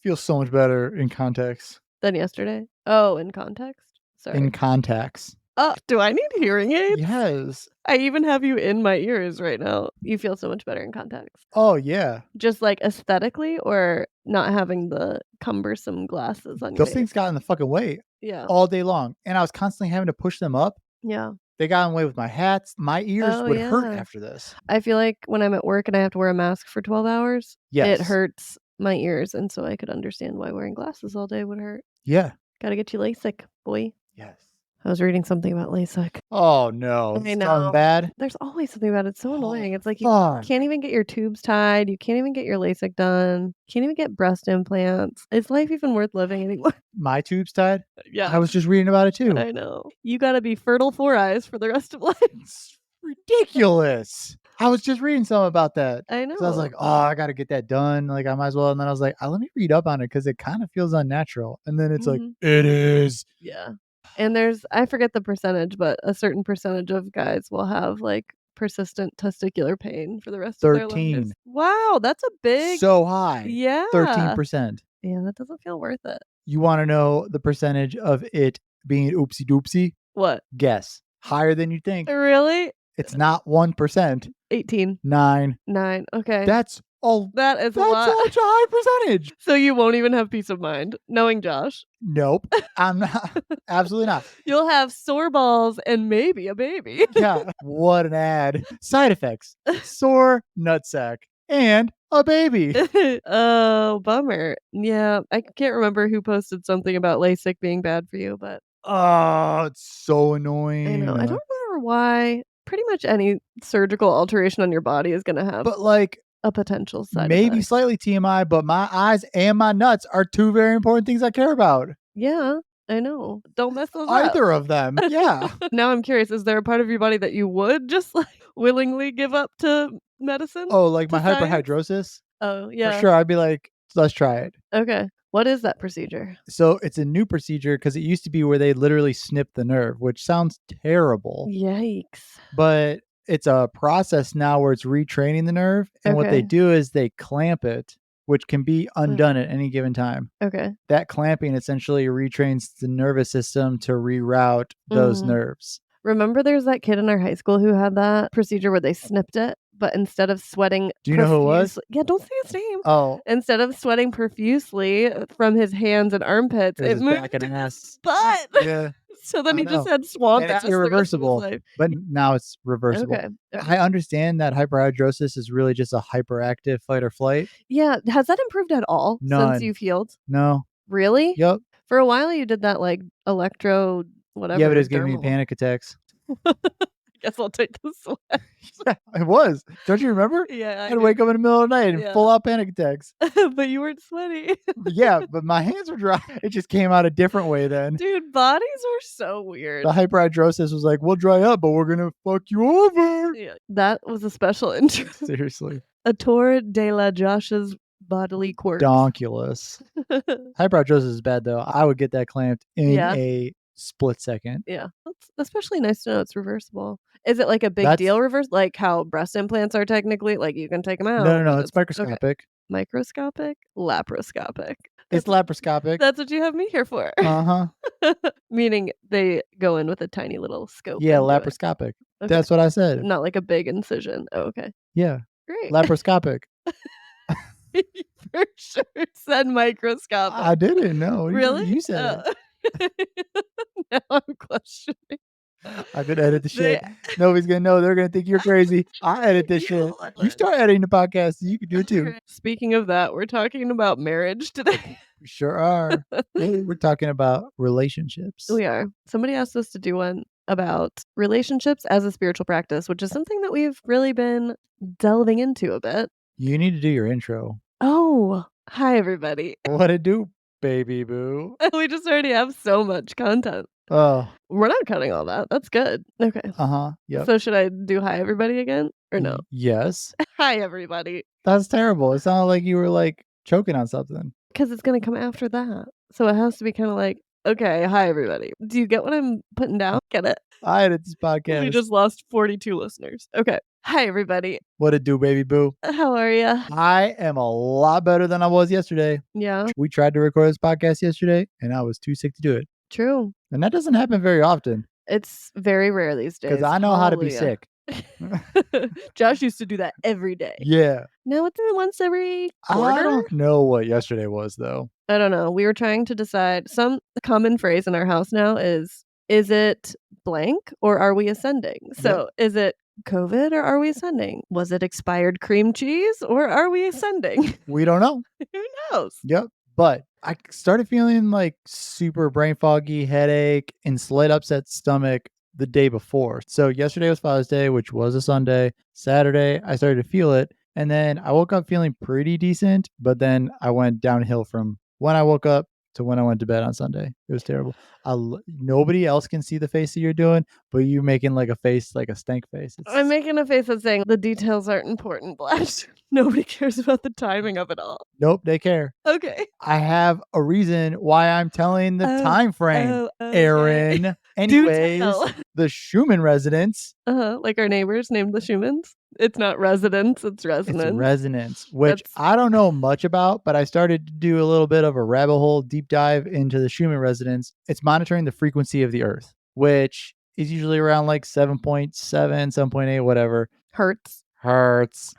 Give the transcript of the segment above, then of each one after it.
Feels so much better in context. Than yesterday? Oh, in context? Sorry. In contacts. Do I need hearing aids? Yes. I even have you in my ears right now. You feel so much better in contacts. Oh, yeah. Just like aesthetically or not having the cumbersome glasses on your Those face? things got in the fucking way Yeah. all day long. And I was constantly having to push them up. Yeah. They got in the way with my hats. My ears would hurt after this. I feel like when I'm at work and I have to wear a mask for 12 hours, Yes. it hurts my ears. And so I could understand why wearing glasses all day would hurt. Yeah. Gotta get you LASIK, boy. Yes. I was reading something about LASIK. Oh, no. I know. Something bad? There's always something about it. It's so annoying. It's like you Fuck. can't even get your tubes tied. You can't even get your LASIK done. You can't even get breast implants. Is life even worth living anymore? My tubes tied? Yeah. I was just reading about it too. I know. You gotta be fertile 4 eyes for the rest of life. It's ridiculous. I was just reading something about that. I know. So I was like, oh, I got to get that done. Like, I might as well. And then I was like, let me read up on it because it kind of feels unnatural. And then it's like, it is. Yeah. And I forget the percentage, but a certain percentage of guys will have like persistent testicular pain for the rest of their lives. 13. Wow, that's a big. So high. Yeah. 13%. Yeah, that doesn't feel worth it. You want to know the percentage of it being oopsie doopsie? What? Guess. Higher than you think. Really? It's not 1%. 18. 9. Okay. That's all. That is a lot. That's such a high percentage. So you won't even have peace of mind knowing Josh. Nope. I'm not. Absolutely not. You'll have sore balls and maybe a baby. Yeah. What an ad. Side effects. Sore nutsack and a baby. Oh, bummer. Yeah. I can't remember who posted something about LASIK being bad for you, but. Oh, it's so annoying. I know. I don't remember why. Pretty much any surgical alteration on your body is going to have But like a potential side maybe effect. slightly TMI, but my eyes and my nuts are two very important things I care about. Yeah, I know. Don't mess those up. Either of them. Yeah. Now I'm curious, is there a part of your body that you would just like willingly give up to medicine? Oh, like my science? hyperhidrosis? Oh, yeah. For sure. I'd be like, let's try it. Okay. What is that procedure? So it's a new procedure because it used to be where they literally snip the nerve, which sounds terrible. Yikes. But it's a process now where it's retraining the nerve. And what they do is they clamp it, which can be undone at any given time. Okay. That clamping essentially retrains the nervous system to reroute those nerves. Remember there's that kid in our high school who had that procedure where they snipped it, but instead of sweating Do you know who it was? Yeah, don't say his name. Oh. Instead of sweating profusely from his hands and armpits, it moved back and ass. butt. Yeah. So then I he just know. had swamp And ass it's the rest of his irreversible, life. but now it's reversible. Okay. I understand that hyperhidrosis is really just a hyperactive fight or flight. Yeah. Has that improved at all None. since you've healed? No. Really? Yep. For a while you did that like electro whatever. Yeah, but it was giving me panic attacks. I guess I'll take the sweat. Yeah, it was. Don't you remember? Yeah. I'd wake up in the middle of the night and full out panic attacks. But you weren't sweaty. Yeah, but my hands were dry. It just came out a different way then. Dude, bodies were so weird. The hyperhidrosis was like, we'll dry up, but we're going to fuck you over. Yeah, that was a special intro. Seriously. A tour de la Josh's bodily quirks. Donkulous. Hyperhidrosis is bad though. I would get that clamped in a split second. Yeah. That's especially nice to know it's reversible. Is it like a big deal reverse? Like how breast implants are technically, like you can take them out? No, it's microscopic. Okay. Microscopic? Laparoscopic. It's laparoscopic. That's what you have me here for. Uh-huh. Meaning they go in with a tiny little scope. Yeah, laparoscopic. Okay. That's what I said. Not like a big incision. Oh, okay. Yeah. Great. Laparoscopic. For sure said microscopic. I didn't know. Really? You said it. Now I'm questioning. I could edit the shit. Nobody's gonna know. They're gonna think you're crazy. I edit this shit. You start editing the podcast, you can do it too. Speaking of that, we're talking about marriage today. We sure are. We're talking about relationships. We are. Somebody asked us to do one about relationships as a spiritual practice, which is something that we've really been delving into a bit. You need to do your intro. Oh, hi everybody. What it do, baby boo? We just already have so much content. Oh. We're not cutting all that. That's good. Okay. Uh-huh. Yep. So should I do hi everybody again or no? Yes. Hi everybody. That's terrible. It sounded like you were like choking on something. Because it's going to come after that. So it has to be kind of like, okay, hi everybody. Do you get what I'm putting down? Get it? I edit this podcast. We just lost 42 listeners. Okay. Hi, everybody. What it do, baby boo? How are ya? I am a lot better than I was yesterday. Yeah, We tried to record this podcast yesterday, and I was too sick to do it. true. And that doesn't happen very often It's very rare these because days. I know how to be Hallelujah. sick. Josh used to do that every day. Yeah. Now it's once every I quarter? don't know what yesterday was, though. I don't know. We were trying to decide. Some common phrase in our house now is it blank or are we ascending? Yep. So, is it COVID or are we ascending? Was it expired cream cheese or are we ascending? We don't know. Who knows? Yep. But I started feeling like super brain foggy, headache, and slight upset stomach the day before. So yesterday was Father's Day, which was a Sunday. Saturday, I started to feel it. And then I woke up feeling pretty decent, but then I went downhill from when I woke up to when I went to bed on Sunday. It was terrible. Nobody else can see the face that you're doing, but you making like a face, like a stank face. I'm making a face that's saying the details aren't important, Blash. Nobody cares about the timing of it all. Nope, they care. Okay. I have a reason why I'm telling the time frame, Okay. Erin. Anyways, tell. the Schumann residence, Like our neighbors named the Schumans. It's not residence, it's it's resonance. resonance, which That's I don't know much about, but I started to do a little bit of a rabbit hole deep dive into the Schumann resonance. It's monitoring the frequency of the Earth, which is usually around like 7.7, 7.8, whatever. Hertz. Hertz.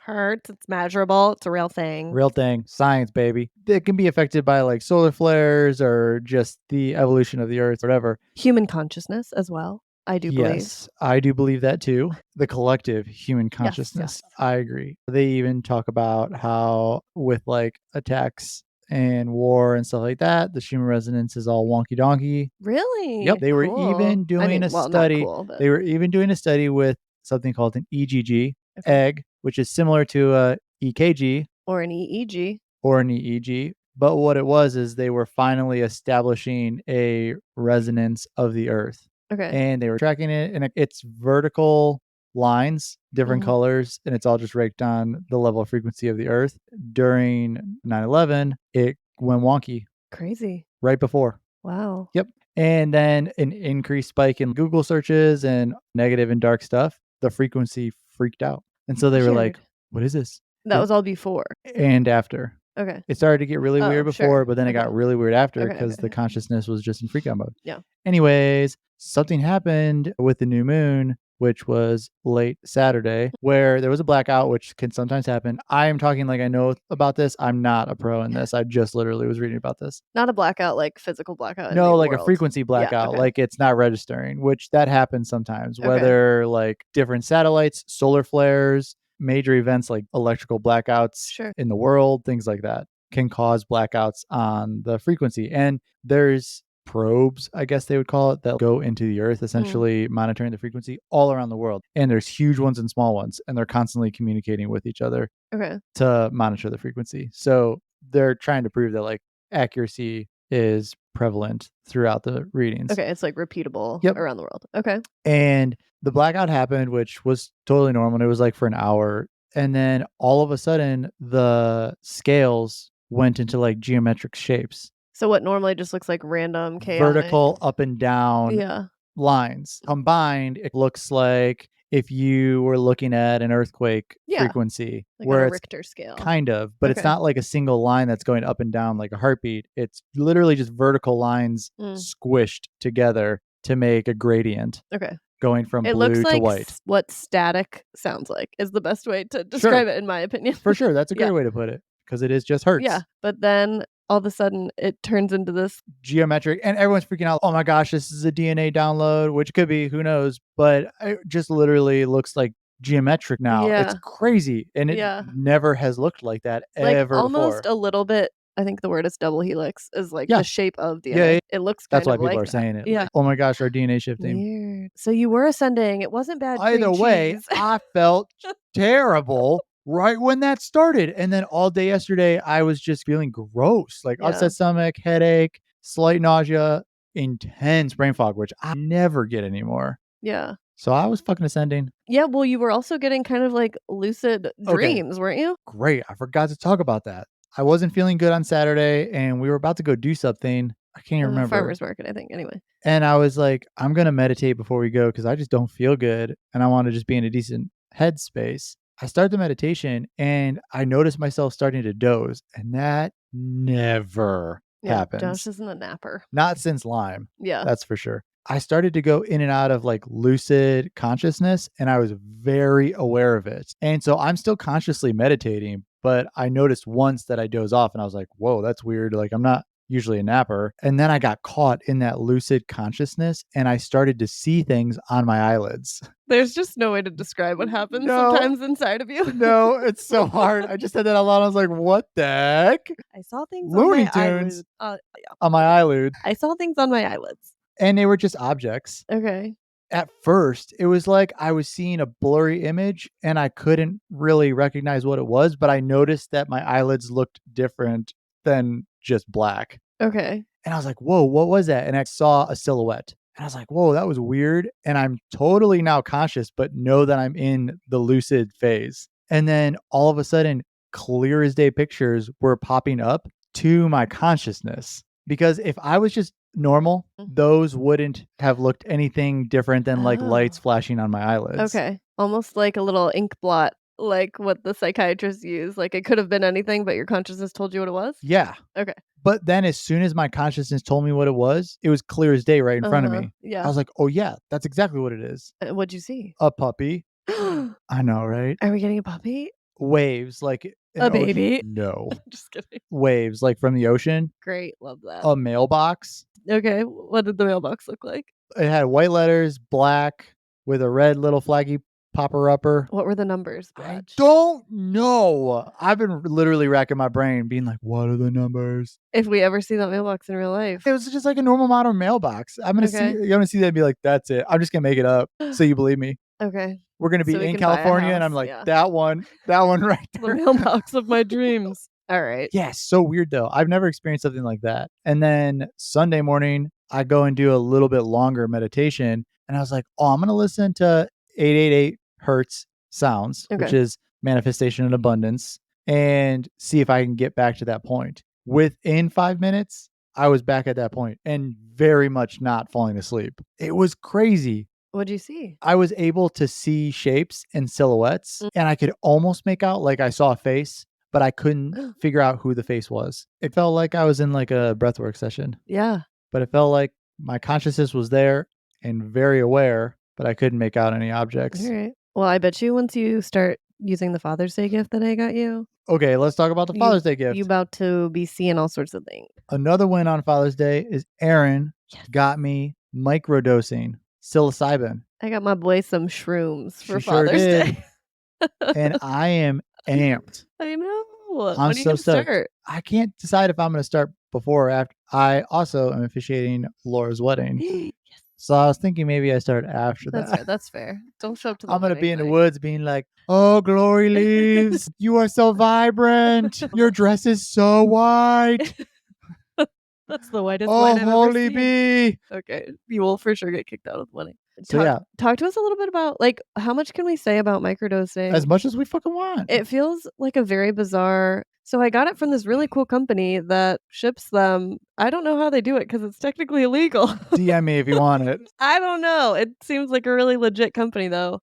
It's measurable. It's a real thing. Real thing, science, baby. It can be affected by like solar flares or just the evolution of the Earth, whatever. Human consciousness as well, I do believe. Yes, I do believe that too. The collective human consciousness. yes. I agree. They even talk about how with like attacks and war and stuff like that, the Schumann resonance is all wonky donkey. Really? Yep. They were Cool. even doing a well, not study. cool, but They were even doing a study with something called an EGG okay. egg, which is similar to a EKG Or an EEG. or an EEG. But what it was is they were finally establishing a resonance of the Earth. Okay. And they were tracking it, and it's vertical lines, different colors, and it's all just raked on the level of frequency of the Earth. During 9/11, it went wonky Crazy. right before. Wow. Yep. And then an increased spike in Google searches and negative and dark stuff. The frequency freaked out. And so they were like, Weird. what is this? That was all before. And after. Okay. It started to get really weird before, sure. but then it got Okay. really weird after Okay, because okay, the okay. consciousness was just in freak out mode. Yeah. Anyways, something happened with the new moon, which was late Saturday, where there was a blackout, which can sometimes happen. I am talking like I know about this. I'm not a pro in this. I just literally was reading about this. Not a blackout, like physical blackout in No, the like a world. frequency blackout, okay. like it's not registering, which that happens sometimes, Okay. whether like different satellites, solar flares, major events like electrical blackouts Sure. in the world, things like that can cause blackouts on the frequency. And there's probes, I guess they would call it, that go into the Earth, essentially monitoring the frequency all around the world. And there's huge ones and small ones, and they're constantly communicating with each other Okay. to monitor the frequency. So they're trying to prove that like accuracy is prevalent throughout the readings. Okay, it's like repeatable Yep. around the world. Okay. And the blackout happened, which was totally normal. And it was like for an hour. And then all of a sudden, the scales went into like geometric shapes. So what normally just looks like random chaotic Vertical up and down Yeah. lines. Combined, it looks like if you were looking at an earthquake Yeah. frequency, Like where on a it's Richter scale. kind of, but it's Okay. not like a single line that's going up and down like a heartbeat. It's literally just vertical lines squished together to make a gradient Okay. going from It blue looks to like white. what static sounds like is the best way to describe it, in my opinion. For sure. That's a great Yeah. way to put it because it is just hertz. Yeah, but then all of a sudden it turns into this Geometric, and everyone's freaking out. Oh my gosh, this is a DNA download, which could be, who knows, but it just literally looks like geometric now. It's Yeah. crazy, and it Yeah. never has looked like that like ever almost before. a little bit. I think the word is double helix is like Yeah. the shape of DNA. Yeah, yeah. It looks That's kind why of people like are that. saying it. Yeah. Like, oh my gosh, our DNA shifting. Weird. So you were ascending. It wasn't bad Either cream way, cheese. I felt terrible right when that started. And then all day yesterday, I was just feeling gross, like Yeah. upset stomach, headache, slight nausea, intense brain fog, which I never get anymore. Yeah. So I was fucking ascending. Yeah, well, you were also getting kind of like lucid dreams, weren't you? Great. I forgot to talk about that. I wasn't feeling good on Saturday and we were about to go do something. I can't remember. Farmer's market, I think. Anyway. And I was like, I'm going to meditate before we go because I just don't feel good and I want to just be in a decent headspace. I start the meditation and I notice myself starting to doze, and that never Yeah, Josh happens. isn't a napper. Not since Lyme, Yeah. that's for sure. I started to go in and out of like lucid consciousness and I was very aware of it. And so I'm still consciously meditating, but I noticed once that I doze off and I was like, whoa, that's weird. Like I'm not usually a napper. And then I got caught in that lucid consciousness and I started to see things on my eyelids. There's just no way to describe what happens No, sometimes inside of you. no, it's so hard. I just said that out loud. I was like, what the heck? I saw things on Looney my Tunes eyelids. Yeah, on my okay. eyelid. I saw things on my eyelids. And they were just objects. Okay. At first, it was like I was seeing a blurry image and I couldn't really recognize what it was, but I noticed that my eyelids looked different than just black. Okay. And I was like, "Whoa, what was that?" And I saw a silhouette. And I was like, "Whoa, that was weird." And I'm totally now conscious, but know that I'm in the lucid phase. And then all of a sudden, clear as day pictures were popping up to my consciousness. Because if I was just normal, Mm. those wouldn't have looked anything different than like Oh. lights flashing on my eyelids. Okay. Almost like a little ink blot, like what the psychiatrists use. Like it could have been anything, but your consciousness told you what it was? Yeah. Okay. But then as soon as my consciousness told me what it was clear as day right in front of Uh-huh. me. I Yeah. was like, "Oh yeah, that's exactly what it is. What'd you see? A puppy." Are I know, right? we getting a puppy? Waves like an A ocean. baby? No. Just kidding. Waves like from the ocean. Great. Love that. A mailbox. Okay. What did the mailbox look like? It had white letters, black with a red little flaggy popper upper. What were the numbers, I Blatch? don't know. I've been literally racking my brain being like, "What are the numbers?" If we ever see that mailbox in real life. It was just like a normal modern mailbox. Okay. You're gonna see that and be like, "That's it." I'm just gonna make it up so you believe me. Okay. We're gonna So be we in can buy a California, and house. I'm like, Yeah. that one right The there." mailbox of my dreams. All right. Yeah, so weird though. I've never experienced something like that. And then Sunday morning, I go and do a little bit longer meditation, and I was like, "Oh, I'm gonna listen to 888 hertz sounds, which Okay. is manifestation and abundance, and see if I can get back to that point." Within 5 minutes, I was back at that point and very much not falling asleep. It was crazy. What'd you see? I was able to see shapes and silhouettes, Mm. and I could almost make out like I saw a face, but I couldn't figure out who the face was. It felt like I was in like a breathwork session, Yeah. but it felt like my consciousness was there and very aware, but I couldn't make out any objects. Alright. Well, I bet you once you start using the Father's Day gift that I got you, Okay, let's talk about the Father's Day you gift. about to be seeing all sorts of things. Another win on Father's Day is Erin Yes. got me microdosing psilocybin. I got my boy some shrooms for She sure Father's did, Day. and I am amped. I know. I'm When are you so gonna stoked. start? I can't decide if I'm gonna start before or after. I also am officiating Laura's wedding. Yes. So I was thinking maybe I start after That's that. fair, that's fair. Don't show up to the I'm gonna be wedding in the night. woods being like, "Oh, glory leaves. You are so vibrant. Your dress is so white. That's the whitest white Oh, I've ever holy seen. bee." Okay, you will for sure get kicked out of the wedding. So yeah, Talk to us a little bit about, like, how much can we say about microdosing? as much as we fucking want. It feels like a very bizarre, so I got it from this really cool company that ships them. I don't know how they do it because it's technically illegal. DM me if you want it. I don't know. It seems like a really legit company though.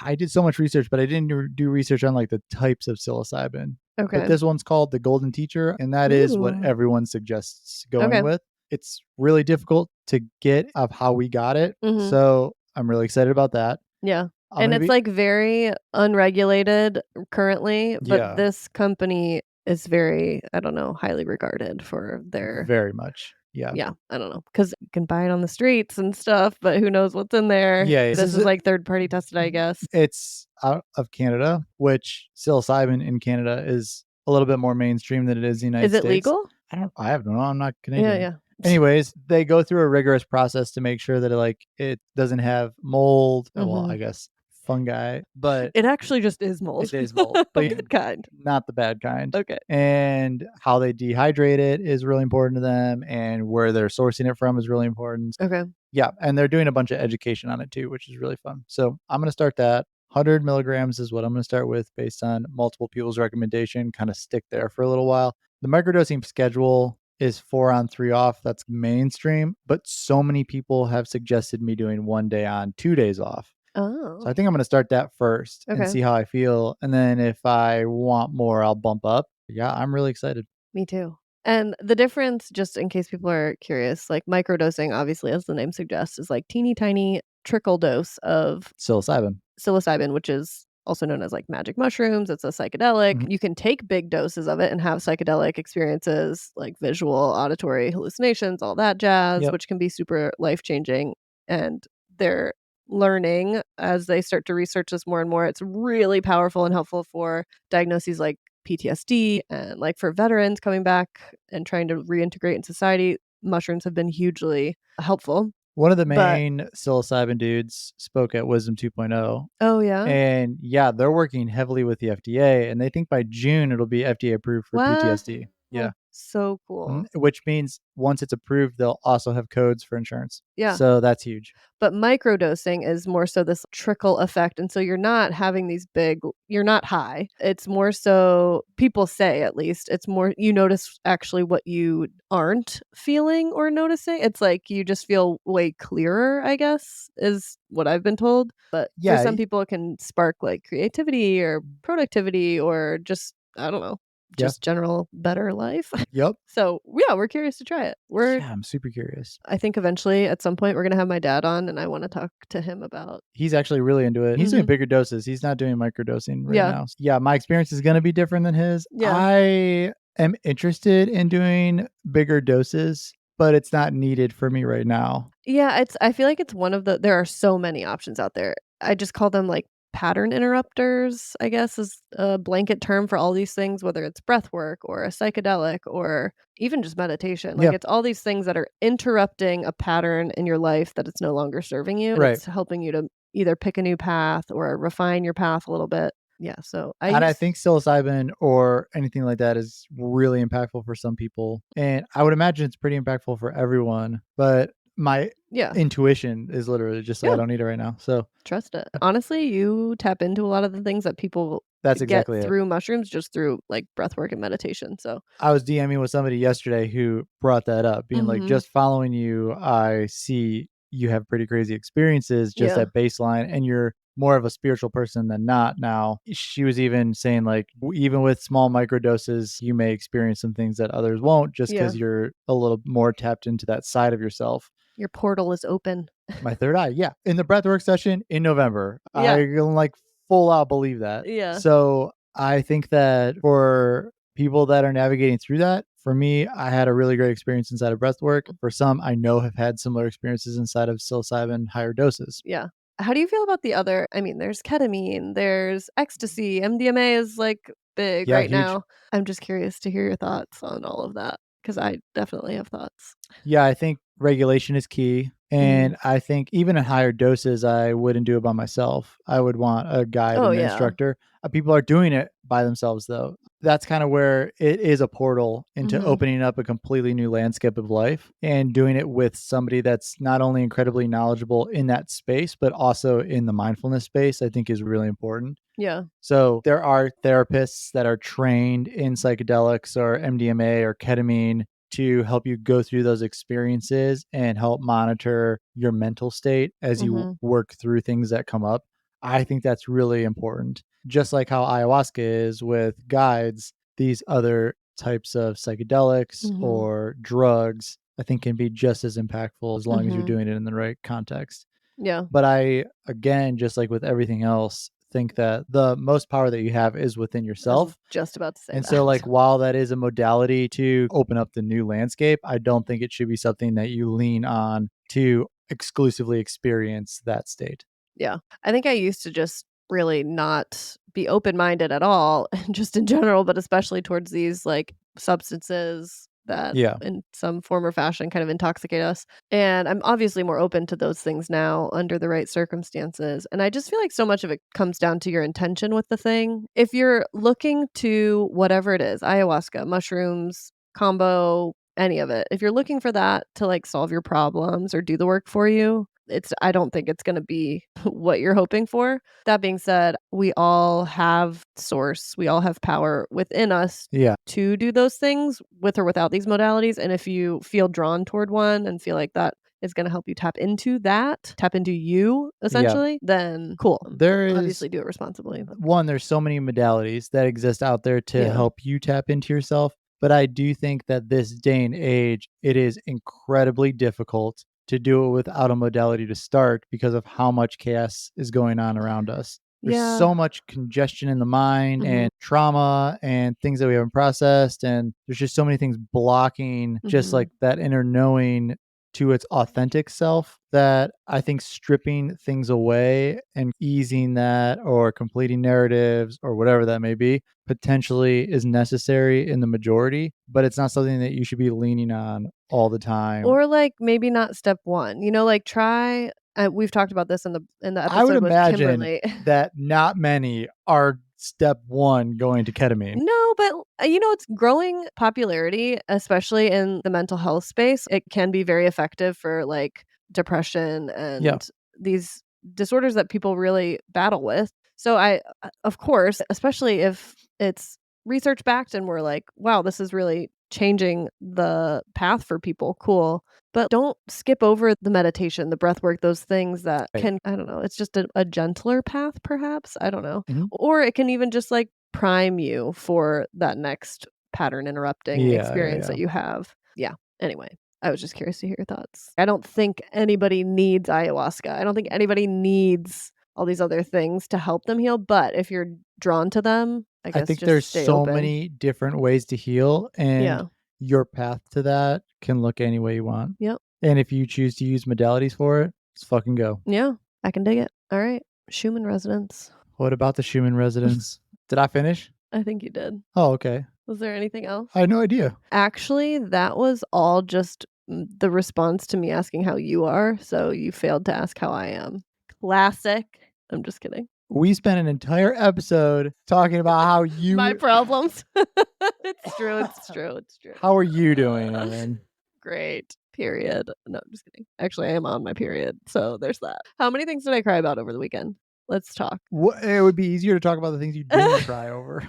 I did so much research, but I didn't do research on like the types of psilocybin. But Okay. this one's called the Golden Teacher, and that is what Ooh. everyone suggests going Okay. with. It's really difficult to get of how we got it, Mhm. so I'm really excited about that. Yeah. I'm And gonna it's, be like, very unregulated currently, but yeah, this company is very, I don't know, highly regarded for their, very much. Yeah. yeah, I don't know, because you can buy it on the streets and stuff, but who knows what's in there. Yeah, This is, like, third party tested, I guess. it's out of Canada, which psilocybin in Canada is a little bit more mainstream than it is in the Is United it States. legal? I have no, I'm not Yeah, Canadian. yeah. Anyways, they go through a rigorous process to make sure that it doesn't have mold, well, I Mhm. guess fungi, but It actually just is mold. it is mold, A but good kind. not the bad kind. Okay. And how they dehydrate it is really important to them, and where they're sourcing it from is really important. Okay. Yeah, and they're doing a bunch of education on it too, which is really fun. So I'm gonna start that. 100 milligrams is what I'm gonna start with based on multiple people's recommendation. Kind of stick there for a little while. The microdosing schedule is 4 on, 3 off. That's mainstream, but so many people have suggested me doing 1 day on, 2 days off. So Oh, I think I'm gonna start that first and okay. see how I feel, and then if I want more, I'll bump up. Yeah, I'm really excited. Me too. And the difference, just in case people are curious, like microdosing, obviously, as the name suggests, is like teeny tiny trickle dose of Psilocybin. psilocybin, which is also known as like magic mushrooms. It's a psychedelic. Mhm. You can take big doses of it and have psychedelic experiences like visual, auditory hallucinations, all that jazz, Yep. which can be super life changing. And they're learning as they start to research this more and more. It's really powerful and helpful for diagnoses like PTSD and like for veterans coming back and trying to reintegrate in society. Mushrooms have been hugely helpful. One of the But main psilocybin dudes spoke at Wisdom 2.0, oh, yeah. and yeah, they're working heavily with the FDA, and they think by June it'll be FDA approved for Wow. PTSD. Yeah. So cool. Which means once it's approved, they'll also have codes for insurance. Yeah. So that's huge. But microdosing is more so this trickle effect, and so you're not having these big you're not high. It's more so people say at least, it's more you notice actually what you aren't feeling or noticing. It's like you just feel way clearer, I guess, is what I've been told. But for Yeah, some people, it can spark, like, creativity or productivity or just, I don't know, yeah, just general better life. yep. So, yeah, we're curious to try it. Yeah, I'm super curious. I think eventually at some point we're gonna have my dad on, and I wanna talk to him about He's actually really into it. He's doing mhm. bigger doses. He's not doing microdosing right Yeah, now. Yeah, my experience is gonna be different than his. yeah. I am interested in doing bigger doses, but it's not needed for me right now. Yeah, it's I feel like it's one of the there are so many options out there. I just call them, like, pattern interrupters, I guess, is a blanket term for all these things, whether it's breath work or a psychedelic or even just meditation. Like, Yeah, it's all these things that are interrupting a pattern in your life that it's no longer serving you, and right. it's helping you to either pick a new path or refine your path a little bit. Yeah, so I And I use think psilocybin or anything like that is really impactful for some people. And I would imagine it's pretty impactful for everyone. But my yeah. intuition is literally just like, I Yeah. don't need it right now. So Trust it. Honestly, you tap into a lot of the things that people that's get exactly it. through mushrooms just through, like, breath work and meditation, so I was DMing with somebody yesterday who brought that up, being like, mhm. just following you, I see you have pretty crazy experiences just Yeah, at baseline, and you're more of a spiritual person than not now. She was even saying, like, even with small microdoses, you may experience some things that others won't just yeah. because you're a little more tapped into that side of yourself. Your portal is open. My third eye, yeah. In the breathwork session in November, Yeah, I can like full out believe that. yeah. So I think that for people that are navigating through that, for me, I had a really great experience inside of breathwork. For some, I know have had similar experiences inside of psilocybin higher doses. Yeah. How do you feel about the other I mean, there's ketamine, there's ecstasy, MDMA is, like, big Yeah, right huge. now. I'm just curious to hear your thoughts on all of that because I definitely have thoughts. Yeah, I think regulation is key. Mhm. And I think even at higher doses, I wouldn't do it by myself. I would want a guide Oh, and an yeah. instructor. People are doing it by themselves, though. That's kind of where it is a portal into Mhm. opening up a completely new landscape of life and doing it with somebody that's not only incredibly knowledgeable in that space, but also in the mindfulness space, I think is really important. Yeah. So there are therapists that are trained in psychedelics or MDMA or ketamine to help you go through those experiences and help monitor your mental state as you Mhm. work through things that come up. I think that's really important. Just like how ayahuasca is with guides, these other types of psychedelics Mhm. or drugs, I think can be just as impactful as long as you're Mhm. doing it in the right context. Yeah. But I, again, just like with everything else, think that the most power that you have is within I was yourself. just about to say And so, that. like, while that is a modality to open up the new landscape, I don't think it should be something that you lean on to exclusively experience that state. Yeah. I think I used to just really not be open-minded at all, just in general, but especially towards these, like, substances that Yeah. in some form or fashion kind of intoxicate us, and I'm obviously more open to those things now under the right circumstances, and I just feel like so much of it comes down to your intention with the thing. If you're looking to whatever it is, ayahuasca, mushrooms, combo, any of it, if you're looking for that to, like, solve your problems or do the work for you, it's I don't think it's gonna be what you're hoping for. That being said, we all have source, we all have power within us Yeah. to do those things with or without these modalities, and if you feel drawn toward one and feel like that is gonna help you tap into that, tap into you Yeah. essentially, then cool. There is Obviously do it responsibly. one, there's so many modalities that exist out there to Yeah. help you tap into yourself. But I do think that this day and age, it is incredibly difficult to do it without a modality to start because of how much chaos is going on around us. There's Yeah. so much congestion in the mind Mhm. and trauma and things that we haven't processed. And there's just so many things blocking just Mhm. like that inner knowing to its authentic self that I think stripping things away and easing that or completing narratives or whatever that may be potentially is necessary in the majority, but it's not something that you should be leaning on all the time. Or, like, maybe not step 1, like, try we've talked about this in the I would episode with imagine Kimberly. that not many are step one going to ketamine. No, but, it's growing popularity, especially in the mental health space. It can be very effective for, like, depression Yeah. and these disorders that people really battle with. So of course, especially if it's research backed and we're like, "Wow, this is really changing the path for people," cool. But don't skip over the meditation, the breath work, those things that Right. can I don't know, it's just a gentler path perhaps? I don't know. Mhm. Or it can even just, like, prime you for that next pattern interrupting Yeah, yeah, experience yeah. that you have. Yeah. Anyway, I was just curious to hear your thoughts. I don't think anybody needs ayahuasca. I don't think anybody needs all these other things to help them heal, but if you're drawn to them, I I guess think just there's stay so open. many different ways to heal, and Yeah. your path to that can look any way you want. Yep. And if you choose to use modalities for it, just fucking go. Yeah. I can dig it. All right. Schumann resonance. What about the Schumann resonance? Did I finish? I think you did. Oh, okay. Was there anything I else? had no idea. Actually, that was all just the response to me asking how you are, so you failed to ask how I am. Classic. I'm just kidding. We spent an entire episode talking about how My you problems. It's true, it's true, it's true. how are you doing, Erin? Great. Period. No, I'm just kidding. Actually, I am on my period, so there's that. How many things did I cry about over the weekend? Let's talk. It would be easier to talk about the things you didn't cry over.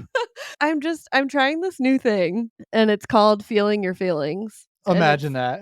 I'm trying this new thing, and it's called feeling your feelings, and it's Imagine that.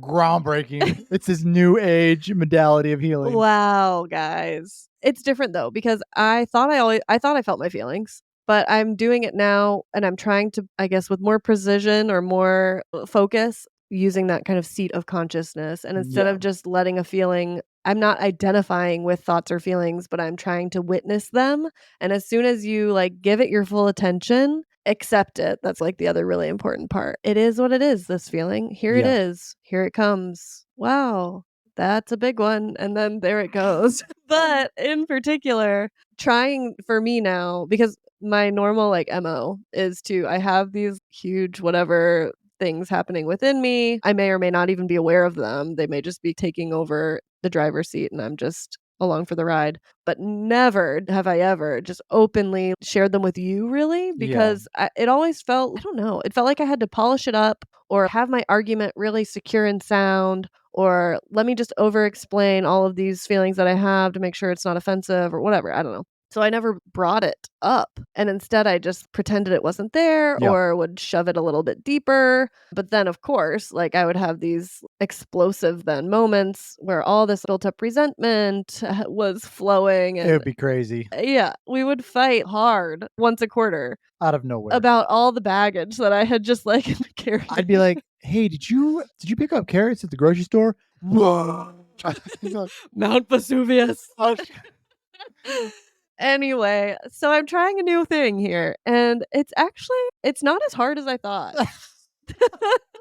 Groundbreaking. It's this new age modality of healing. wow, guys. It's different though because I thought I felt my feelings, but I'm doing it now and I'm trying to I guess with more precision or more focus using that kind of seat of consciousness and instead Yeah. of just letting a feeling I'm not identifying with thoughts or feelings, but I'm trying to witness them and as soon as you like give it your full attention, accept it. That's like the other really important part. It is what it is, this feeling. Here it Yeah. is. Here it comes. Wow. That's a big one, and then there it goes. But in particular, trying for me now because my normal, like, MO is to I have these huge whatever things happening within me. I may or may not even be aware of them. They may just be taking over the driver's seat, and I'm just along for the ride. But never have I ever just openly shared them with you really Yeah. because it always felt I don't know, it felt like I had to polish it up or have my argument really secure and sound or let me just over explain all of these feelings that I have to make sure it's not offensive or whatever. I don't know. So I never brought it up. And instead, I just pretended it wasn't there Yeah. or would shove it a little bit deeper. But then, of course, like I would have these explosive then moments where all this built up resentment was flowing. It And would be crazy yeah, we would fight hard once a quarter out of nowhere. about all the baggage that I had just like I'd be carrying. like, "Hey, did you pick up carrots at the grocery store?" Whoa. He's like, Mount Vesuvius. "Oh, Anyway, so I'm trying a new thing here, and it's not as hard as I thought.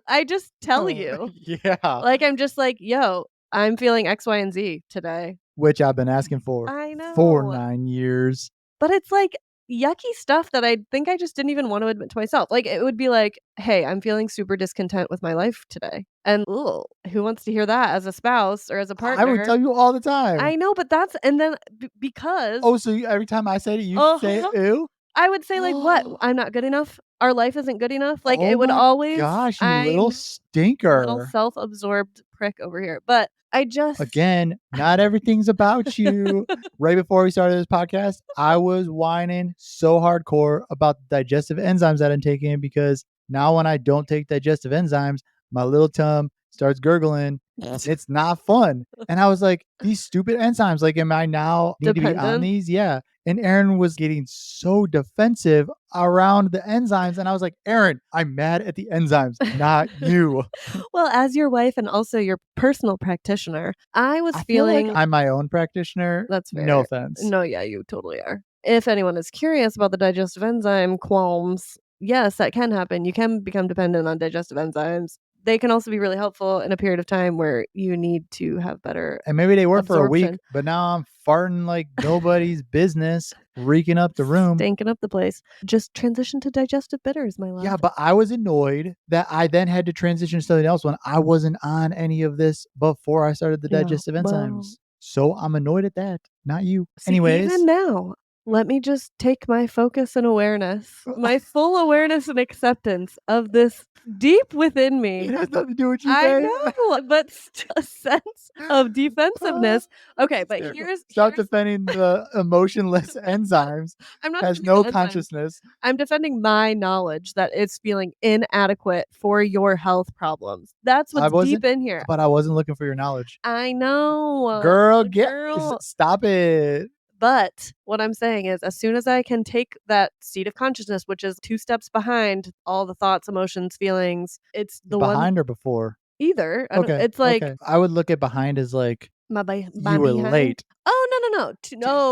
I just tell you. yeah." Like, I'm just like, "Yo, I'm feeling X, Y, and Z today." Which I've been asking I for know. 9 years. But it's, like, yucky stuff that I think I just didn't even want to admit to myself. Like, it would be like, "Hey, I'm feeling super discontent with my life today." And, ooh, who wants to hear that as a spouse or as a I would partner? tell you all the time. I know, but that's and then because Oh, so every time I said it, you say uh-huh. "ew"? I would say, like, "What? I'm not good enough? Our life isn't good enough?" Like, Oh it would my always gosh, you I little know, little stinker. self-absorbed prick over here, but I just Again, not everything's about you. Right before we started this podcast, I was whining so hardcore about the digestive enzymes that I'm taking because now when I don't take digestive enzymes, my little tum starts gurgling. It's not fun. And I was like, these stupid enzymes, like, am I now need to be on Dependent. these? Yeah. And Erin was getting so defensive around the enzymes. And I was like, Erin, I'm mad at the enzymes, not you. Well, as your wife and also your personal practitioner, I was I feel like feeling I'm my own practitioner. that's No fair. offense. No, yeah, you totally are. If anyone is curious about the digestive enzyme qualms, yes, that can happen. You can become dependent on digestive enzymes. They can also be really helpful in a period of time where you need to have better And maybe they were for a week, absorption. but now I'm farting like nobody's business, reeking up the room. Stinking up the place. Just transition to digestive bitters, my Yeah, love. but I was annoyed that I then had to transition to something else when I wasn't on any of this before I started the Yeah. digestive Well, enzymes. So I'm annoyed at that, not you. see, even Anyways, now, let me just take my focus and awareness, my full awareness and acceptance of this deep within me. it has nothing to do with you, I babe. know, but a sense of Ah, defensiveness. Okay, but hysterical. Stop here's defending the emotionless enzymes, I'm not has defending no the enzymes. consciousness. I'm defending my knowledge that it's feeling inadequate for your health problems. That's I what's deep wasn't, in here. but I wasn't looking for your knowledge. I know, Girl, get girl. stop it. But what I'm saying is, as soon as I can take that seat of consciousness, which is 2 steps behind all the thoughts, emotions, feelings, it's the one Behind or before? either. I don't Okay, it's like okay. I would look at behind as like my you were behind. late. Oh, no. No,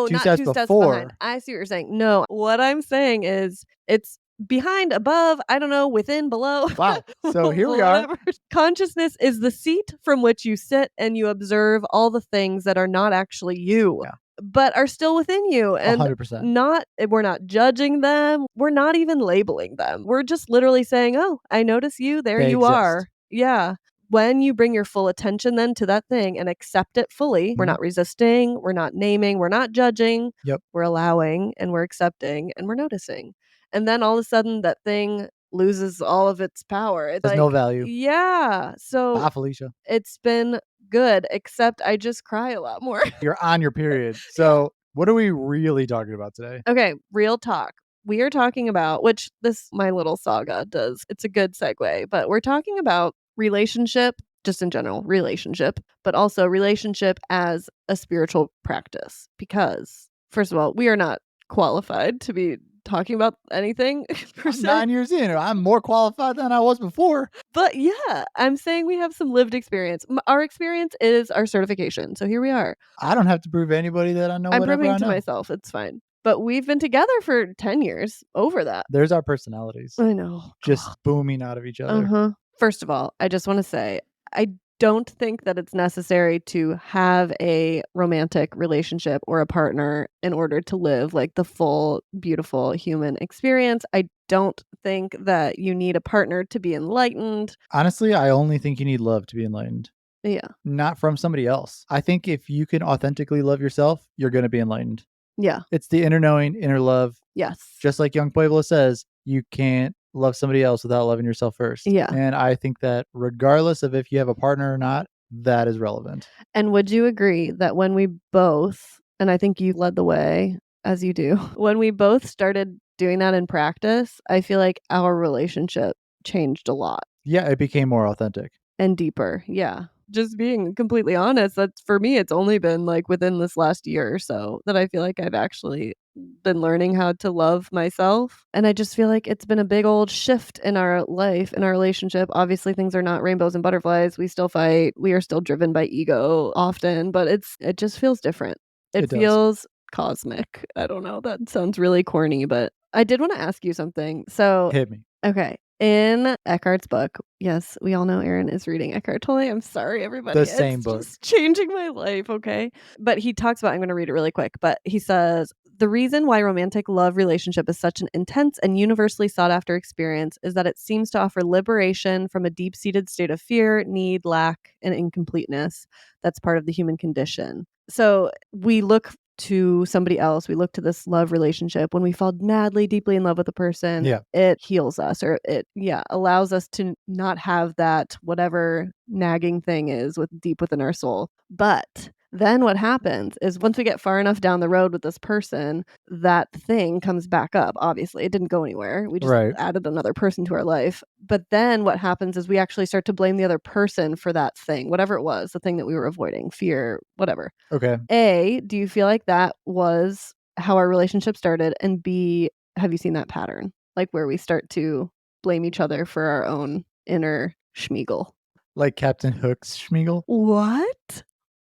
Two not steps 2 steps behind. before. I see what you're saying. No, what I'm saying is it's behind, above, I don't know, within, below, Wow. So here we are. whatever. Consciousness is the seat from which you sit and you observe all the things that are not actually you, Yeah, but are still within you, and 100%. not we're not judging them. We're not even labeling them. We're just literally saying, "Oh, I notice you. There They you exist. are." Yeah. When you bring your full attention then to that thing and accept it fully, we're Mhm. not resisting, we're not naming, we're not judging, Yep. we're allowing and we're accepting and we're noticing. And then all of a sudden that thing loses all of its power. It's Has no like, value. yeah. So Bye, Felicia. it's been good, except I just cry a lot more. You're on your period. Yeah. So what are we really talking about today? Okay, real talk. We are talking about which this my little saga does. It's a good segue, but we're talking about relationship, just in general, relationship, but also relationship as a spiritual practice. Because, first of all, we are not qualified to be talking about anything per I'm se. 9 years in. I'm more qualified than I was before. But yeah, I'm saying we have some lived experience. Our experience is our certification. So here we are. I don't have to prove to anybody that I know I'm whatever proving I to know. myself it's fine. But we've been together for 10 years, over that. There's our personalities I know. just booming out of each other. Uh-huh. First of all, I just wanna say, I don't think that it's necessary to have a romantic relationship or a partner in order to live, like, the full, beautiful human experience. I don't think that you need a partner to be enlightened. Honestly, I only think you need love to be enlightened, Yeah. not from somebody else. I think if you can authentically love yourself, you're going to be enlightened. Yeah. It's the inner knowing, inner love. Yes. Just like Young Pueblo says, you can't love somebody else without loving yourself first. Yeah. And I think that regardless of if you have a partner or not, that is relevant. And would you agree that when we both and I think you led the way, as you do, when we both started doing that in practice, I feel like our relationship changed a lot Yeah, it became more authentic. and deeper. Yeah. Just being completely honest, that's for me, it's only been like within this last year or so that I feel like I've actually been learning how to love myself. And I just feel like it's been a big old shift in our life, in our relationship. Obviously, things are not rainbows and butterflies. We still fight. We are still driven by ego often, but it just feels different. It It does. feels cosmic. I don't know. That sounds really corny, but I did want to ask you something. So, Hit me. okay. In Eckhart's book, yes, we all know Erin is reading Eckhart Tolle. I'm sorry, everybody. The It's same book. just changing my life, okay? But he talks about, I'm going to read it really quick, but he says, the reason why romantic love relationship is such an intense and universally sought after experience is that it seems to offer liberation from a deep seated state of fear, need, lack, and incompleteness that's part of the human condition. So we look to somebody else, we look to this love relationship. When we fall madly, deeply in love with a person, Yeah. it heals us or it, yeah, allows us to not have that whatever nagging thing is with deep within our soul. But Then what happens is once we get far enough down the road with this person, that thing comes back up. Obviously, it didn't go anywhere. We just Right. added another person to our life. But then what happens is we actually start to blame the other person for that thing, whatever it was, the thing that we were avoiding, fear, whatever. Okay. A, do you feel like that was how our relationship started? And B, have you seen that pattern? Like where we start to blame each other for our own inner schmeagle. Like Captain Hook's Schmeagle? What?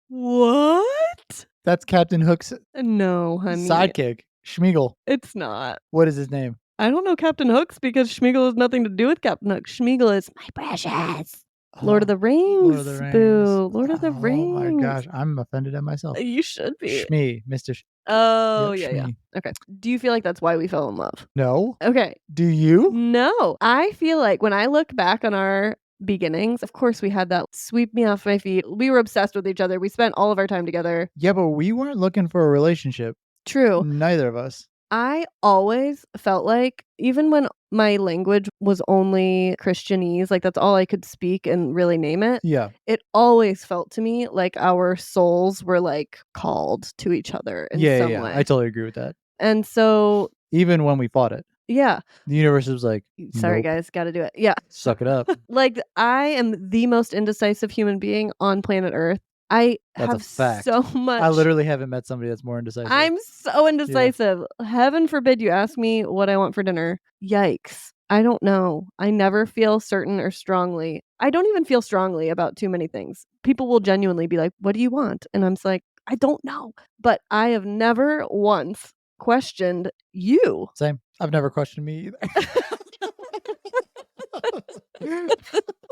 What? That's Captain Hook's No, honey. sidekick, Schmeagle. It's not. What is his name? I don't know Captain Hooks because Schmeagle has nothing to do with Captain Hook. Schmeagle is my precious. Lord of Oh, the Lord of Rings. the Rings. Boo. Lord of the Oh my Rings. gosh, I'm offended at myself. You should be. Shmee, Mr. Oh, Yep, yeah. Shmee. Okay. Do you feel like that's why we fell in love? No? Okay. Do you? No. I feel like when I look back on our beginnings, of course, we had that sweep me off my feet. We were obsessed with each other. We spent all of our time together. Yeah, but we weren't looking for a relationship. True. Neither of us. I always felt like, even when my language was only Christianese, like that's all I could speak and really name it, Yeah. it always felt to me like our souls were like called to each other in Yeah, yeah, some yeah. I way. totally agree with that. And so, Even when we fought it, yeah, the universe was like, sorry nope, guys, got to do it. Yeah. suck it up. Like I am the most indecisive human being on planet Earth. I That's a have fact. so I much literally haven't met somebody that's more indecisive. I'm so indecisive. Heaven forbid you ask me what I want for dinner. Yikes. I don't know. I never feel certain or strongly. I don't even feel strongly about too many things. People will genuinely be like, "What do you want?" And I'm just like, "I don't know." But I have never once questioned you. Same. I've never questioned me either.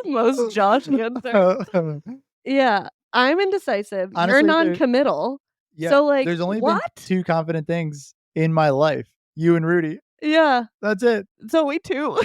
Most Josh answer. Yeah, I'm indecisive. You're Honestly, non-committal. yeah, So like, there's only been what? 2 confident things in my life, you and Rudy. Yeah. That's it. So we too.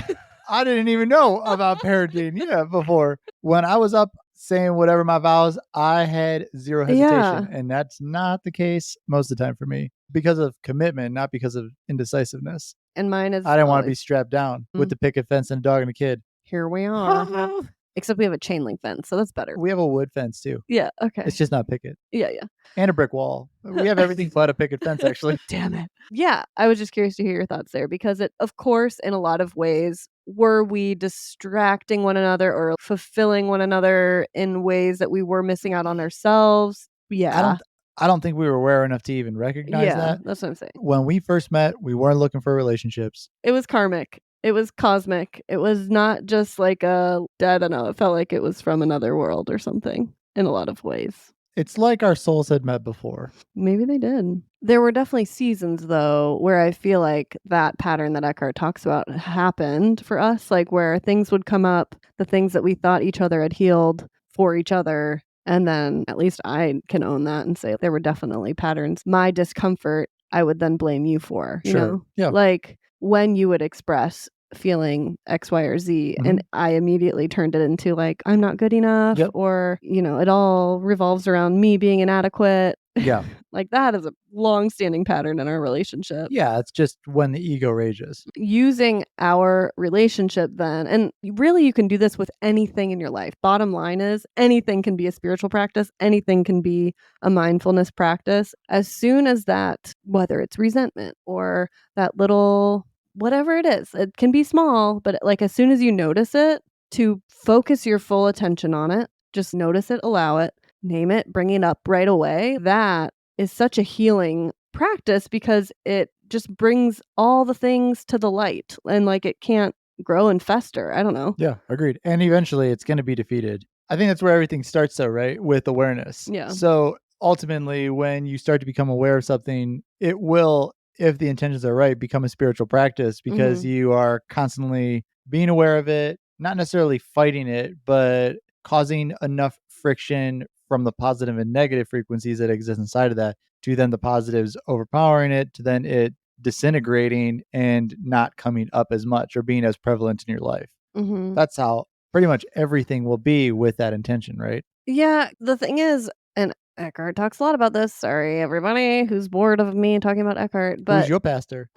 I didn't even know about parenting, before. When I was up saying whatever my vows, I had 0 hesitation, Yeah. and that's not the case most of the time for me because of commitment, not because of indecisiveness. And mine is I didn't wanna be always strapped down with mm, the picket fence and a dog and a kid. here we are. Except we have a chain link fence, so that's better. We have a wood fence too. Yeah, It's okay. just not picket. Yeah, yeah. And a brick wall. We have everything but a picket fence, actually. Damn it. Yeah, I was just curious to hear your thoughts there because it of course, in a lot of ways, were we distracting one another or fulfilling one another in ways that we were missing out on ourselves? I Yeah. don't I don't think we were aware enough to even recognize Yeah, that. that's what I'm saying. When we first met, we weren't looking for relationships. It was karmic. It was cosmic. It was not just like I don't know, it felt like it was from another world or something in a lot of ways. It's like our souls had met before. Maybe they did. There were definitely seasons, though, where I feel like that pattern that Eckhart talks about happened for us, like where things would come up, the things that we thought each other had healed for each other. And then at least I can own that and say there were definitely patterns. My discomfort, I would then blame you for, Sure. Yeah. like when you would express feeling X, Y, or Z. And Mhm. I immediately turned it into like, I'm not good enough, Yep. or, it all revolves around me being inadequate. Yeah. Like that is a long-standing pattern in our relationship. Yeah, it's just when the ego rages. Using our relationship then, and really you can do this with anything in your life. Bottom line is anything can be a spiritual practice, anything can be a mindfulness practice. As soon as that, whether it's resentment or that little whatever it is, it can be small, but like as soon as you notice it, to focus your full attention on it, just notice it, allow it, name it, bring it up right away. That is such a healing practice because it just brings all the things to the light and like it can't grow and fester. I don't know. Yeah, agreed. And eventually it's going to be defeated. I think that's where everything starts, though, right? With awareness. Yeah. So ultimately, when you start to become aware of something, it will, if the intentions are right, become a spiritual practice because you are constantly being aware of it, not necessarily fighting it, but causing enough friction from the positive and negative frequencies that exist inside of that to then the positives overpowering it, to then it disintegrating and not coming up as much or being as prevalent in your life. Mhm. That's how pretty much everything will be with that intention, right? Yeah, the thing is, and Eckhart talks a lot about this. Sorry, everybody who's bored of me talking about Eckhart, Who's but your pastor?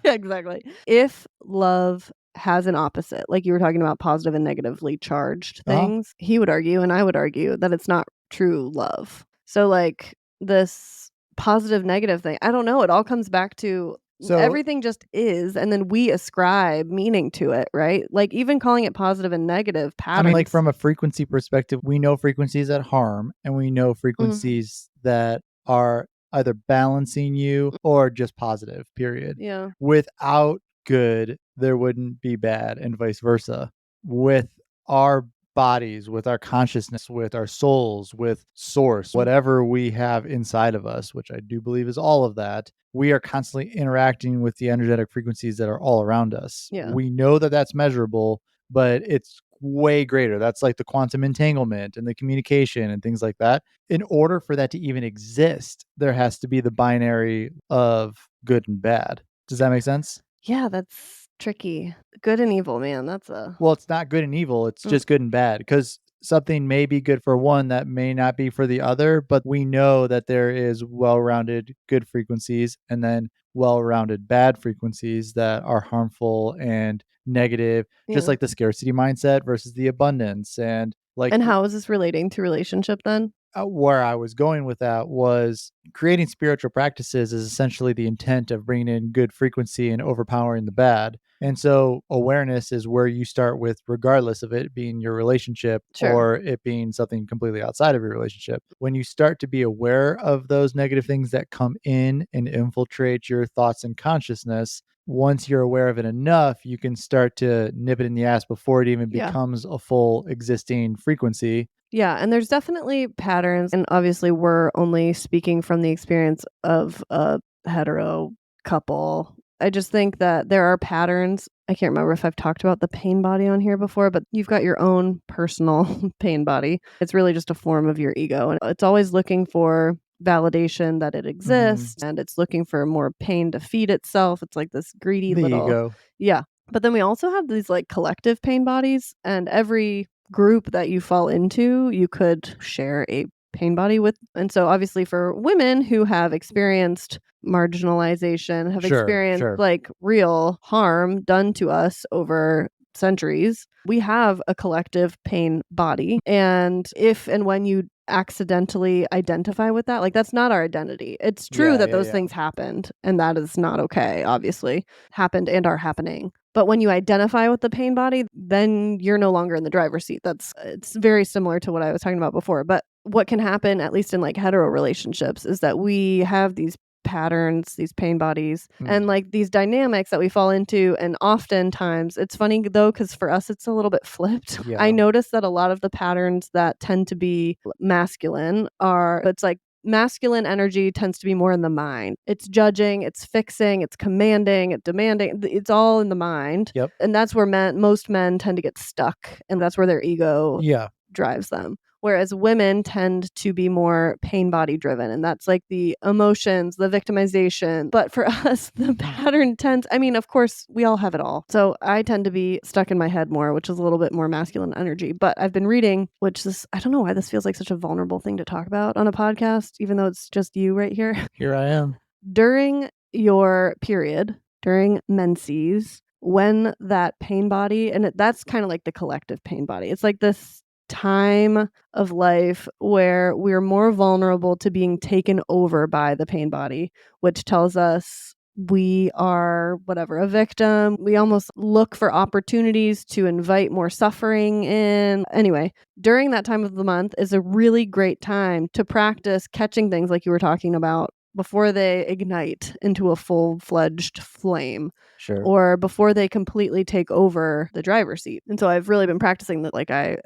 exactly. If love has an opposite, like you were talking about positive and negatively charged Uh-huh. things, he would argue, and I would argue that it's not true love. So, like, this positive negative thing. I don't know, it all comes back to So, everything just is, and then we ascribe meaning to it, right? Like, even calling it positive and negative I mean, like patterns. from a frequency perspective, we know frequencies that harm and we know Mhm. frequencies that are either balancing you or just positive, period. Yeah. Without good, there wouldn't be bad, and vice versa. With our bodies, with our consciousness, with our souls, with source, Mm. whatever we have inside of us, which I do believe is all of that, we are constantly interacting with the energetic frequencies that are all around us. Yeah. We know that that's measurable, but it's way greater. That's like the quantum entanglement and the communication and things like that. In order for that to even exist, there has to be the binary of good and bad. Does that make sense? Yeah, that's tricky. Good and evil, man, that's a Well, it's not good and evil, it's mm, just good and bad because something may be good for one that may not be for the other, but we know that there is well-rounded good frequencies and then well-rounded bad frequencies that are harmful and negative, just yeah. like the scarcity mindset versus the abundance and like And how is this relating to relationship then? where I was going with that was creating spiritual practices is essentially the intent of bringing in good frequency and overpowering the bad. And so awareness is where you start with, regardless of it being your relationship Sure. or it being something completely outside of your relationship. When you start to be aware of those negative things that come in and infiltrate your thoughts and consciousness, once you're aware of it enough, you can start to nip it in the ass before it even Yeah. becomes a full existing frequency. Yeah, and there's definitely patterns, and obviously we're only speaking from the experience of a hetero couple. I just think that there are patterns. I can't remember if I've talked about the pain body on here before, but you've got your own personal pain body. It's really just a form of your ego, and it's always looking for validation that it Mhm. exists, and it's looking for more pain to feed itself. It's like this greedy The little. ego. Yeah. But then we also have these like collective pain bodies, and every group that you fall into, you could share a pain body with. And so obviously for women who have experienced marginalization, have Sure, experienced sure. like real harm done to us over centuries, we have a collective pain body. And if and when you accidentally identify with that, like that's not our identity. It's true Yeah, that yeah, those yeah. things happened and that is not okay, obviously, happened and are happening. But when you identify with the pain body, then you're no longer in the driver's seat. It's very similar to what I was talking about before. But what can happen, at least in like hetero relationships, is that we have these patterns, these pain bodies, and Mm. like these dynamics that we fall into. And oftentimes, it's funny though, because for us, it's a little bit flipped. I Yeah. notice that a lot of the patterns that tend to be masculine are, it's like masculine energy tends to be more in the mind. It's judging, it's fixing, it's commanding, it's demanding. It's all in the mind. Yep. And that's where most men tend to get stuck. And that's where their ego Yeah. drives them. Whereas women tend to be more pain body driven. And that's like the emotions, the victimization. But for us, the pattern tends, I mean, of course, we all have it all. So I tend to be stuck in my head more, which is a little bit more masculine energy. But I've been reading, which is, I don't know why this feels like such a vulnerable thing to talk about on a podcast, even though it's just you right here. Here I am. During your period, during menses, when that pain body, and that's kind of like the collective pain body. It's like this time of life where we're more vulnerable to being taken over by the pain body, which tells us we are whatever, a victim. We almost look for opportunities to invite more suffering in. Anyway, during that time of the month is a really great time to practice catching things like you were talking about before they ignite into a full-fledged flame Sure. or before they completely take over the driver's seat. And so I've really been practicing that. Like, I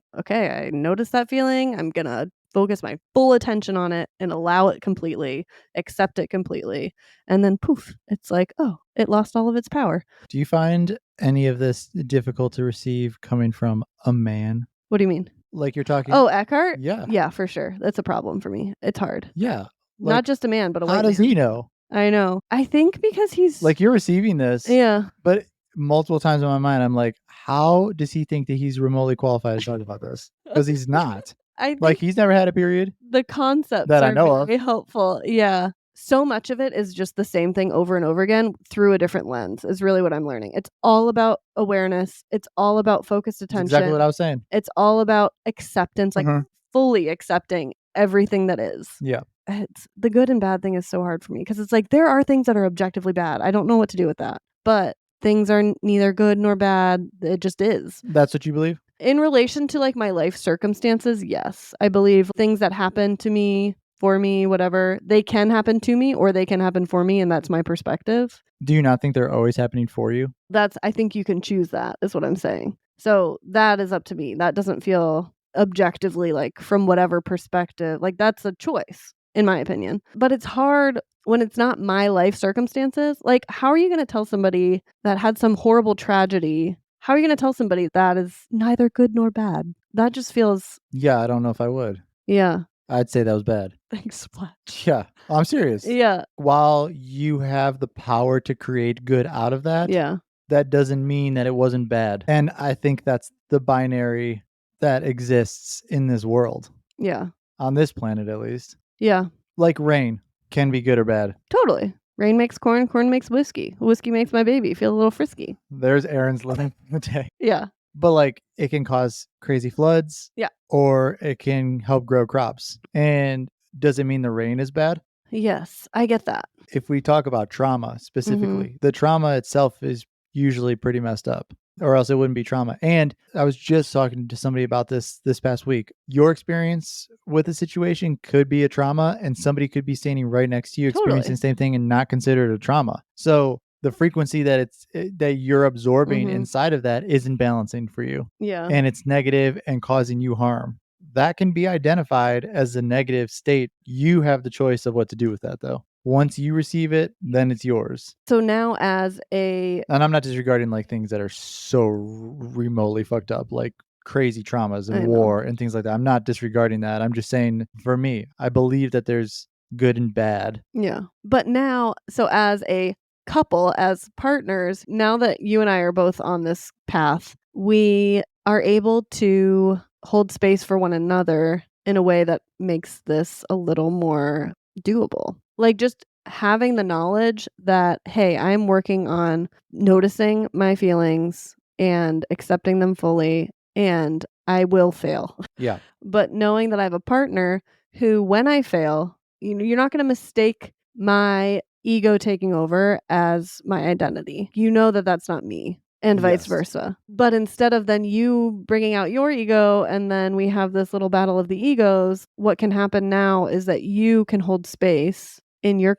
noticed that feeling. I'm going to focus my full attention on it and allow it completely, accept it completely. And then poof, it's like, oh, it lost all of its power. Do you find any of this difficult to receive coming from a man? What do you mean? Like you're talking Oh, Eckhart? Yeah. Yeah, for sure. That's a problem for me. It's hard. Yeah. Not Like, just a man, but a how white does man. he know? I know. I think because he's Like, you're receiving this, yeah. but multiple times in my mind, I'm like, "How does he think that he's remotely qualified to talk about this? Because he's not. I Like, think he's never had a period the concepts that I are know of. very helpful. Yeah. So much of it is just the same thing over and over again through a different lens, is really what I'm learning. It's all about awareness. It's all about focused It's exactly attention. what I was saying. It's all about acceptance, like Uh-huh. fully accepting everything that is. Yeah. it's the good and bad thing is so hard for me because it's like there are things that are objectively bad. I don't know what to do with that. But things are neither good nor bad. It just is. That's what you believe? In relation to like my life circumstances, yes. I believe things that happen to me, for me, whatever, they can happen to me or they can happen for me. And that's my perspective. Do you not think they're always happening for you? I think you can choose that, is what I'm saying. So that is up to me. That doesn't feel objectively like from whatever perspective. Like that's a choice, in my opinion. But it's hard when it's not my life circumstances. Like, how are you going to tell somebody that had some horrible tragedy? How are you going to tell somebody that is neither good nor bad? That just feels, Yeah, I don't know if I would. yeah. I'd say that was bad. Thanks, Splash. Yeah, I'm serious. Yeah. While you have the power to create good out of that, Yeah. that doesn't mean that it wasn't bad. And I think that's the binary that exists in this world, Yeah. on this planet at least. Yeah. Like rain can be good or bad. Totally. Rain makes corn, corn makes whiskey. Whiskey makes my baby feel a little frisky. There's Aaron's living the day. Yeah. But like it can cause crazy floods. Yeah. Or it can help grow crops. And does it mean the rain is bad? Yes, I get that. If we talk about trauma specifically, the trauma itself is usually pretty messed up, or else it wouldn't be trauma. And I was just talking to somebody about this past week. Your experience with a situation could be a trauma, and somebody could be standing right next to you experiencing Totally. the same thing and not consider it a trauma. So the frequency that you're absorbing inside of that isn't balancing for you, Yeah. and it's negative and causing you harm. That can be identified as a negative state. You have the choice of what to do with that, though. Once you receive it, then it's yours. So now as a And I'm not disregarding like things that are so remotely fucked up, like crazy traumas I and know. war and things like that. I'm not disregarding that. I'm just saying for me, I believe that there's good and bad. Yeah. But now, so as a couple, as partners, now that you and I are both on this path, we are able to hold space for one another in a way that makes this a little more doable. Like just having the knowledge that, hey, I'm working on noticing my feelings and accepting them fully, and I will fail. Yeah. But knowing that I have a partner who, when I fail, you're not going to mistake my ego taking over as my identity. You know that that's not me, and vice Yes. versa. But instead of then you bringing out your ego and then we have this little battle of the egos, what can happen now is that you can hold space in your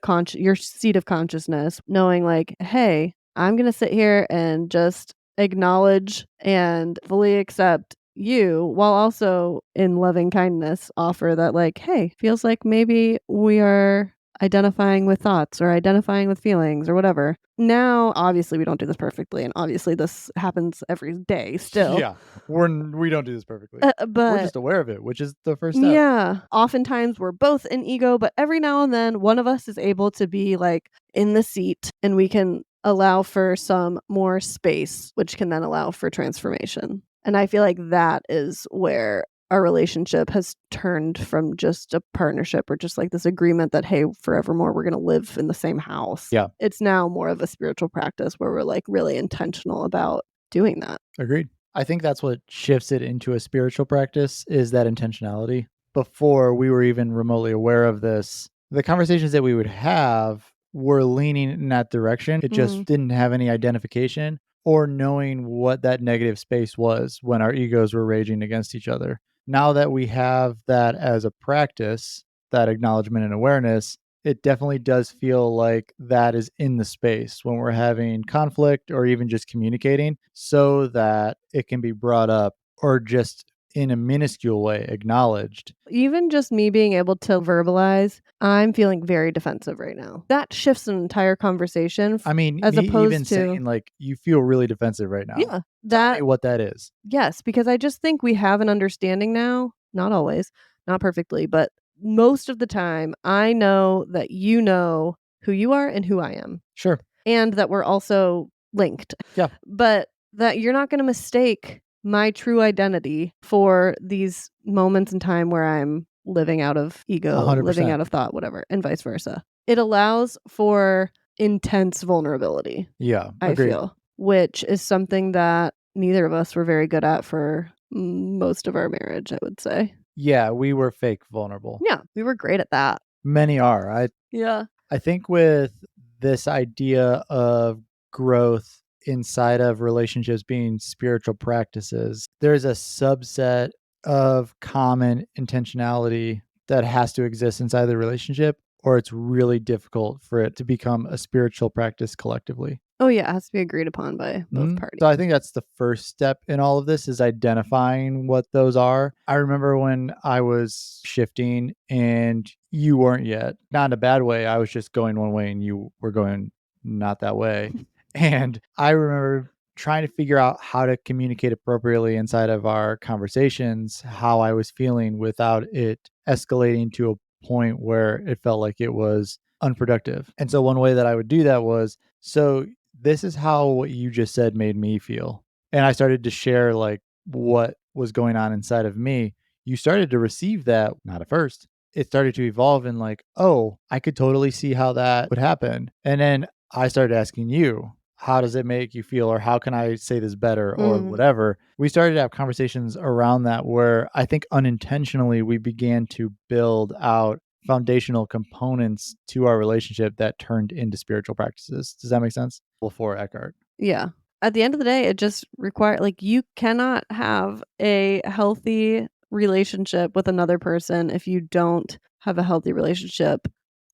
seat of consciousness, knowing like, hey, I'm going to sit here and just acknowledge and fully accept you, while also in loving kindness offer that like, hey, feels like maybe we are identifying with thoughts or identifying with feelings or whatever. Now, obviously we don't do this perfectly, and obviously this happens every day still. Yeah. We don't do this perfectly. We're But just aware of it, which is the first step. yeah, oftentimes we're both in ego, but every now and then one of us is able to be like in the seat and we can allow for some more space, which can then allow for transformation. And I feel like that is where our relationship has turned from just a partnership or just like this agreement that, hey, forevermore, we're going to live in the same house. Yeah. It's now more of a spiritual practice where we're like really intentional about doing that. Agreed. I think that's what shifts it into a spiritual practice is that intentionality. Before we were even remotely aware of this, the conversations that we would have were leaning in that direction. It just didn't have any identification or knowing what that negative space was when our egos were raging against each other. Now that we have that as a practice, that acknowledgement and awareness, it definitely does feel like that is in the space when we're having conflict or even just communicating so that it can be brought up or just in a minuscule way acknowledged. Even just me being able to verbalize, I'm feeling very defensive right now. That shifts an entire conversation I mean, as me even opposed to, saying like you feel really defensive right now. yeah, Tell me that, what that is. yes, because I just think we have an understanding now, not always, not perfectly, but most of the time, I know that you know who you are and who I am, Sure. and that we're also linked. Yeah. But that you're not going to mistake my true identity for these moments in time where I'm living out of ego, living 100%. out of thought, whatever, and vice versa. It allows for intense vulnerability, Yeah. I Agreed. feel, which is something that neither of us were very good at for most of our marriage, I would say. Yeah, we were fake vulnerable. Yeah, we were great at that. Many are. Yeah. I think with this idea of growth inside of relationships being spiritual practices, there's a subset of common intentionality that has to exist inside the relationship, or it's really difficult for it to become a spiritual practice collectively. Oh, yeah, it has to be agreed upon by both parties. So I think that's the first step in all of this is identifying what those are. I remember when I was shifting and you weren't yet, not in a bad way. I was just going one way and you were going not that way. And I remember trying to figure out how to communicate appropriately inside of our conversations, how I was feeling without it escalating to a point where it felt like it was unproductive. And so one way that I would do that was, so this is how what you just said made me feel. And I started to share like what was going on inside of me. You started to receive that, not at first. It started to evolve in like, oh, I could totally see how that would happen. And then I started asking you, how does it make you feel? Or how can I say this better or Mhm. whatever? We started to have conversations around that where I think unintentionally we began to build out foundational components to our relationship that turned into spiritual practices. Does that make sense? Before Eckhart. Yeah. At the end of the day, it just require like, you cannot have a healthy relationship with another person if you don't have a healthy relationship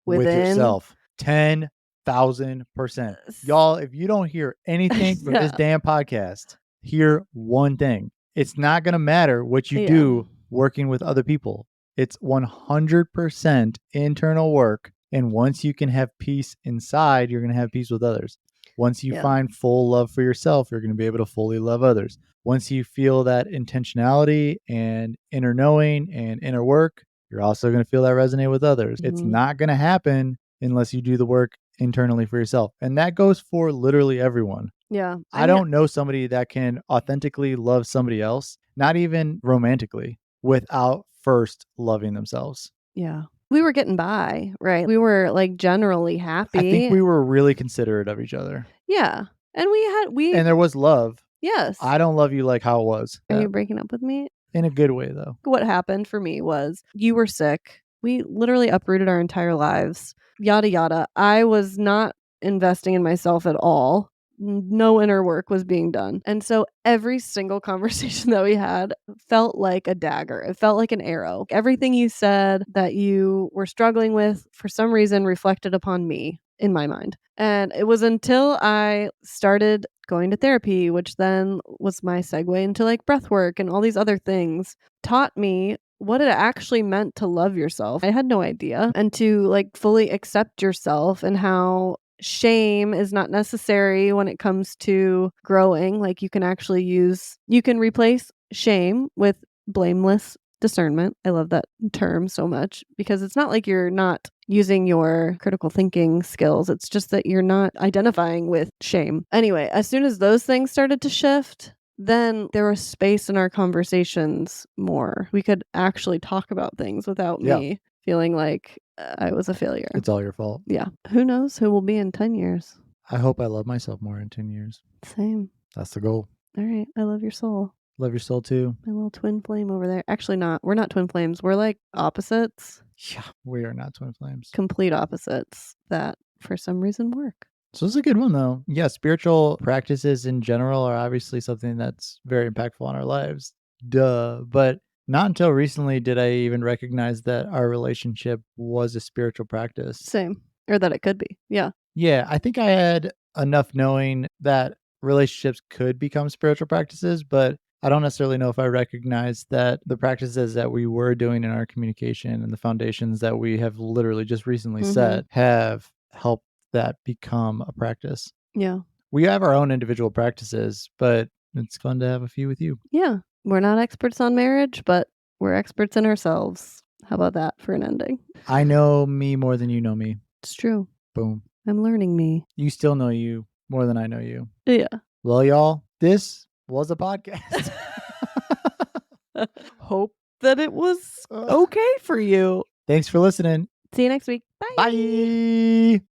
With within yourself. 10,000%. s Y'all, if you don't hear anything from this Yeah. damn podcast, hear one thing. It's not going to matter what you Yeah. do working with other people. It's 100% internal work. And once you can have peace inside, you're going to have peace with others. Once you Yeah. find full love for yourself, you're going to be able to fully love others. Once you feel that intentionality and inner knowing and inner work, you're also going to feel that resonate with others. It's Mhm. not going to happen unless you do the work internally for yourself. And that goes for literally everyone. Yeah. I I mean, don't know somebody that can authentically love somebody else, not even romantically, without first loving themselves. yeah. We were getting by, right? We were, like, generally I think happy. we were really considerate of each other. Yeah. And we And there was love. yes. I don't love you like how it was. Are you breaking up with me? In a good way, though. What happened for me was you were sick. We literally uprooted our entire lives, yada, yada. I was not investing in myself at all. No inner work was being done. And so every single conversation that we had felt like a dagger. It felt like an arrow. Everything you said that you were struggling with, for some reason, reflected upon me in my mind. And it was until I started going to therapy, which then was my segue into like breath work and all these other things, taught me what it actually meant to love yourself. I had no idea. And to like fully accept yourself and how shame is not necessary when it comes to growing. Like you can replace shame with blameless discernment. I love that term so much because it's not like you're not using your critical thinking skills. It's just that you're not identifying with shame. Anyway, as soon as those things started to shift, then there was space in our conversations more. We could actually talk about things without Yeah. me feeling like I was a failure. It's all your fault. Yeah. Who knows who will be in 10 years? I hope I love myself more in 10 years. Same. That's the goal. All right. I love your soul. Love your soul too. My little twin flame over there. Actually, not. We're not twin flames. We're like opposites, Yeah, we are not twin flames. complete opposites that for some reason work. So it's a good one though. Yeah, spiritual practices in general are obviously something that's very impactful on our lives. Duh. But not until recently did I even recognize that our relationship was a spiritual practice. Same. Or that it could be. Yeah. Yeah, I think I had enough knowing that relationships could become spiritual practices, but I don't necessarily know if I recognized that the practices that we were doing in our communication and the foundations that we have literally just recently Mhm. set have helped that become a practice. Yeah. We have our own individual practices, but it's fun to have a few with you. Yeah. We're not experts on marriage, but we're experts in ourselves. How about that for an ending? I know me more than you know me. It's true. Boom. I'm learning me. You still know you more than I know you. Yeah. Well, y'all, this was a podcast. Hope that it was Ugh. okay for you. Thanks for listening. See you next week. Bye. Bye.